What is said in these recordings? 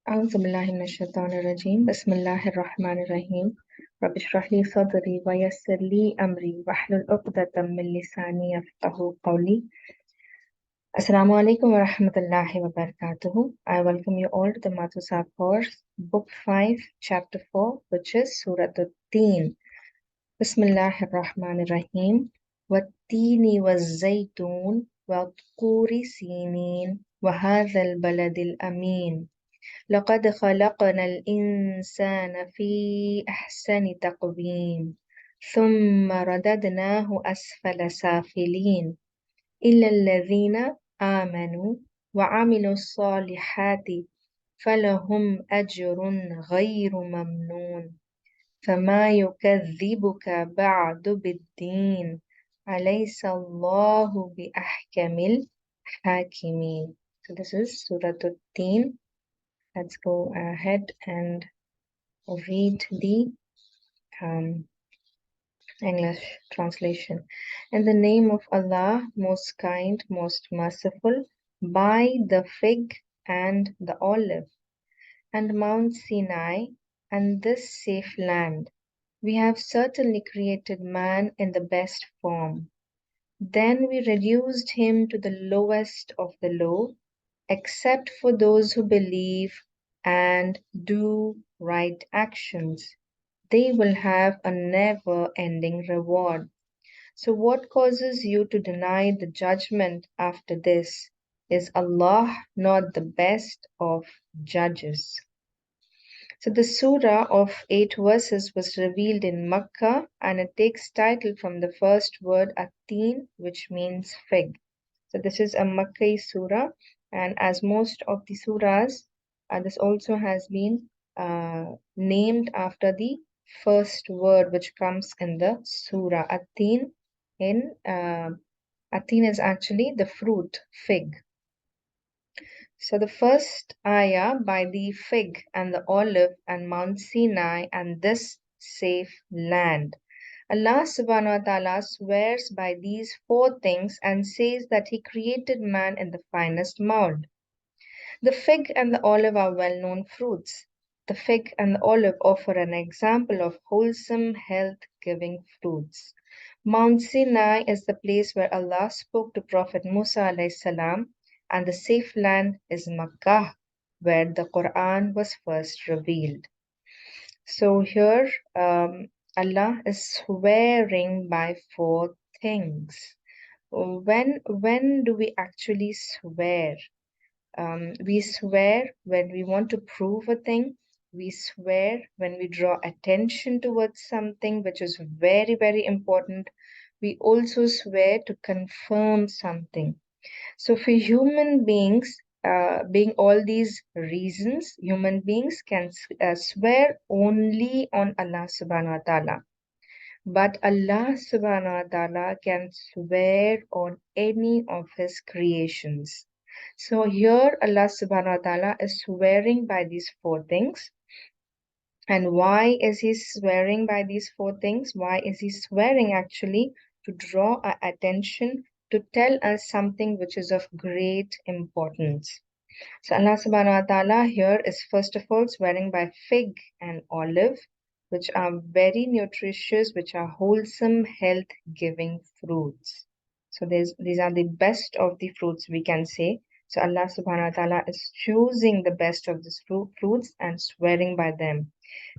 أعوذ بالله من الشيطان الرجيم بسم الله الرحمن الرحيم رب اشرح لي صدري ويسر لي أمري واحلل عقدة من لساني يفقهوا قولي. Assalamu alaikum wa rahmatullahi wa barakatuhu. I welcome you all to the Matusa course, Book 5, Chapter 4, which is Surah At-Teen. Bismillahir Rahmanir Rahim. Wat-Teeni waz-Zaytoon wa-Turi Sinin wa hadha al-balad al-Amin. لقد خلقنا الإنسان في أحسن تقويم ثم رددناه أسفل سافلين إلا الذين آمنوا وعملوا الصالحات فلهم أجر غير ممنون فما يكذبك بعد بالدين أليس الله بأحكم الحاكمين. So this is Surah At-Teen. Let's go ahead and read the English translation. In the name of Allah, most kind, most merciful, by the fig and the olive, and Mount Sinai, and this safe land, we have certainly created man in the best form. Then we reduced him to the lowest of the low, except for those who believe and do right actions. They will have a never-ending reward. So what causes you to deny the judgment after this? Is Allah not the best of judges? So the surah of 8 verses was revealed in Makkah, and it takes title from the first word At-Teen, which means fig. So this is a Makki surah, and as most of the surahs, this also has been named after the first word which comes in the surah. At-Teen At-Teen is actually the fruit, fig. So the first ayah, by the fig and the olive and Mount Sinai and this safe land. Allah subhanahu wa ta'ala swears by these four things and says that He created man in the finest mold. The fig and the olive are well-known fruits. The fig and the olive offer an example of wholesome, health-giving fruits. Mount Sinai is the place where Allah spoke to Prophet Musa alayhi salam, and the safe land is Makkah, where the Quran was first revealed. So here Allah is swearing by four things. When do we actually swear? We swear when we want to prove a thing. We swear when we draw attention towards something which is very, very important. We also swear to confirm something. So for human beings, being all these reasons, human beings can swear only on Allah subhanahu wa ta'ala. But Allah subhanahu wa ta'ala can swear on any of his creations. So here Allah subhanahu wa ta'ala is swearing by these four things. And why is he swearing by these four things? Why is he swearing actually? To draw our attention, to tell us something which is of great importance. So Allah subhanahu wa ta'ala here is first of all swearing by fig and olive, which are very nutritious, which are wholesome, health-giving fruits. So these are the best of the fruits, we can say. So Allah subhanahu wa ta'ala is choosing the best of these fruits and swearing by them.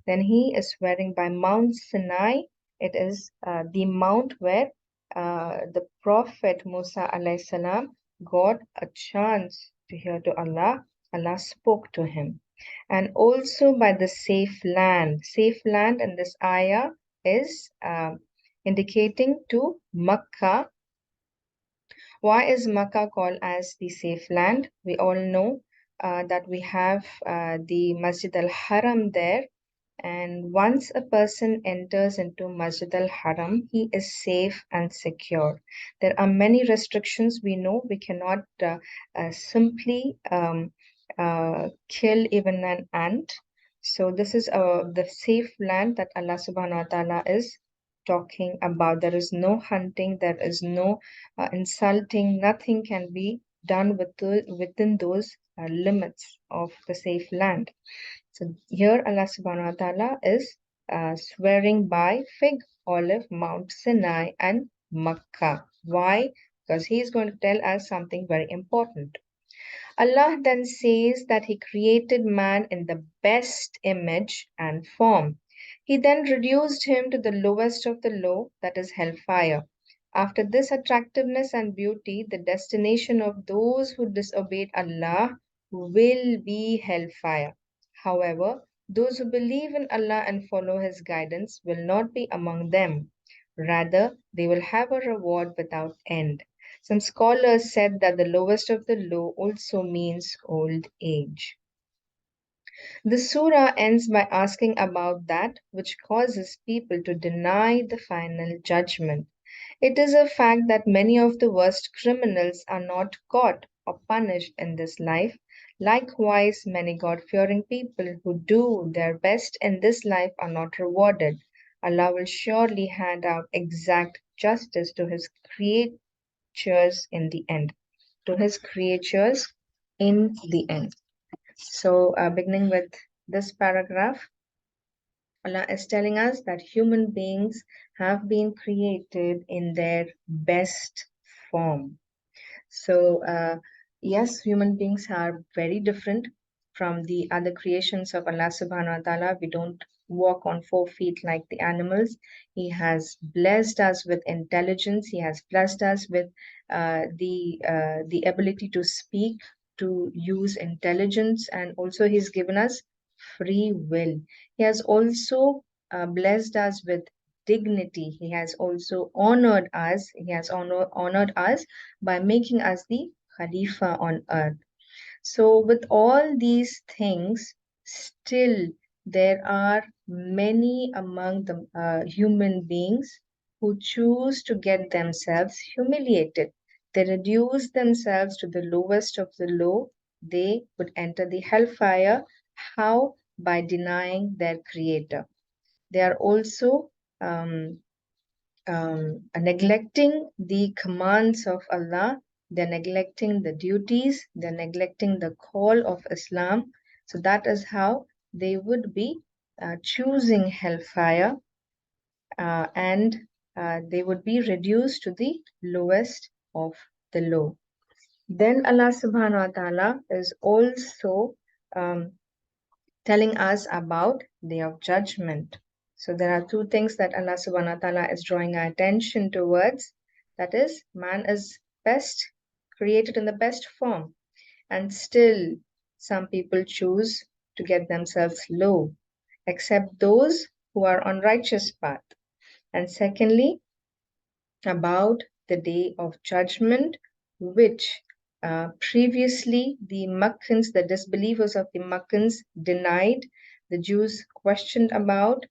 Then he is swearing by Mount Sinai. It is the mount where the Prophet Musa alayhi salam got a chance to hear to Allah. Allah spoke to him. And also by the safe land. Safe land in this ayah is indicating to Makkah. Why is Makkah called as the safe land? We all know that we have the Masjid al-Haram there. And once a person enters into Masjid al-Haram, he is safe and secure. There are many restrictions. We know we cannot simply kill even an ant. So this is the safe land that Allah subhanahu wa ta'ala is talking about. There is no hunting, there is no insulting, nothing can be done within those limits of the safe land. So here Allah subhanahu wa ta'ala is swearing by fig, olive, Mount Sinai and Makkah. Why? Because he is going to tell us something very important. Allah then says that He created man in the best image and form. He then reduced him to the lowest of the low, that is hellfire. After this attractiveness and beauty, the destination of those who disobeyed Allah will be hellfire. However, those who believe in Allah and follow His guidance will not be among them. Rather, they will have a reward without end. Some scholars said that the lowest of the low also means old age. The surah ends by asking about that which causes people to deny the final judgment. It is a fact that many of the worst criminals are not caught or punished in this life. Likewise, many God fearing people who do their best in this life are not rewarded. Allah will surely hand out exact justice to His creatures in the end. To His creatures in the end. So, beginning with this paragraph, Allah is telling us that human beings have been created in their best form. So, yes, human beings are very different from the other creations of Allah subhanahu wa ta'ala. We don't walk on 4 feet like the animals. He has blessed us with intelligence. He has blessed us with the ability to speak, to use intelligence, and also He's given us free will. He has also blessed us with dignity. He has also honored us. He has honored us by making us the Khalifa on earth. So, with all these things, still there are many among the human beings who choose to get themselves humiliated. They reduce themselves to the lowest of the low. They would enter the hellfire. How? By denying their creator. They are also neglecting the commands of Allah, they're neglecting the duties, they're neglecting the call of Islam. So that is how they would be choosing hellfire and they would be reduced to the lowest of the low. Then Allah subhanahu wa ta'ala is also um, telling us about Day of Judgment. So there are two things that Allah subhanahu wa ta'ala is drawing our attention towards. That is, man is best created in the best form. And still, some people choose to get themselves low, except those who are on righteous path. And secondly, about the Day of Judgment, which previously the Makkans, the disbelievers of the Makkans, denied, the Jews questioned about,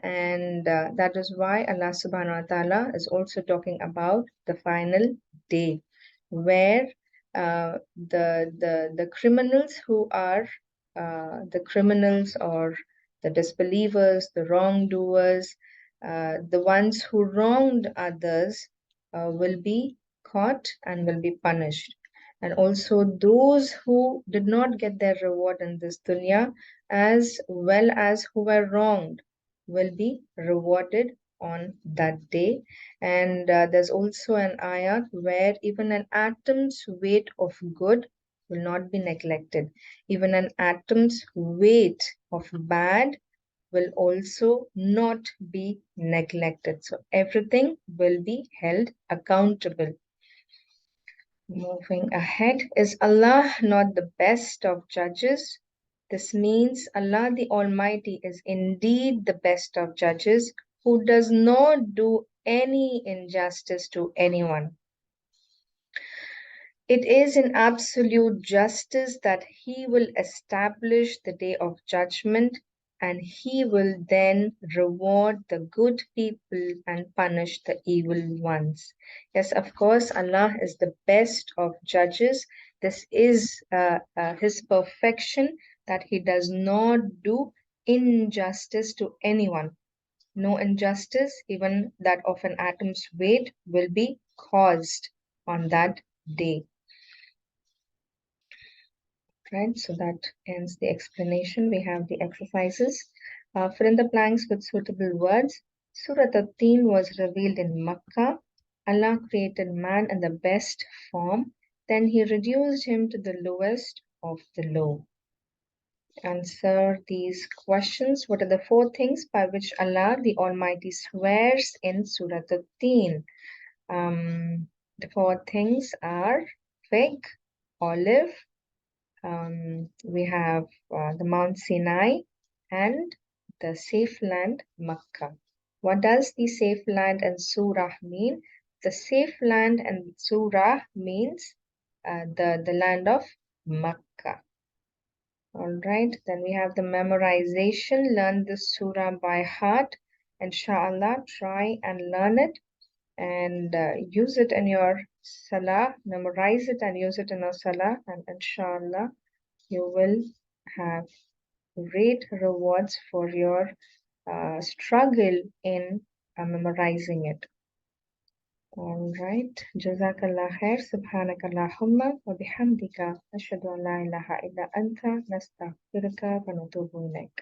and that is why Allah subhanahu wa ta'ala is also talking about the final day, where the criminals who are the criminals or the disbelievers, the wrongdoers, the ones who wronged others will be caught and will be punished. And also those who did not get their reward in this dunya, as well as who were wronged, will be rewarded on that day. And there's also an ayat where even an atom's weight of good will not be neglected. Even an atom's weight of bad will also not be neglected. So everything will be held accountable. Moving ahead, is Allah not the best of judges? This means Allah the Almighty is indeed the best of judges who does not do any injustice to anyone. It is in absolute justice that He will establish the day of judgment, and He will then reward the good people and punish the evil ones. Yes, of course, Allah is the best of judges. This is His perfection, that He does not do injustice to anyone. No injustice, even that of an atom's weight, will be caused on that day. right? So that ends the explanation. We have the exercises. Fill in the blanks with suitable words. Surah At-Teen was revealed in Makkah. Allah created man in the best form. Then he reduced him to the lowest of the low. Answer these questions. What are the four things by which Allah the Almighty swears in Surah At-Teen? The four things are fig, olive, we have the Mount Sinai and the safe land Makkah. What does the safe land and surah mean? The safe land and surah means the land of Makkah. All right, then we have the memorization. Learn the surah by heart. Inshallah, try and learn it and use it in your salah. Memorize it and use it in your salah, and inshallah, you will have great rewards for your struggle in memorizing it. All right. Jazakallah khair. Subhanakallahumma wa bihamdika. Ashhadu an la ilaha illa anta nastaghfiruka wa natubu ilaik.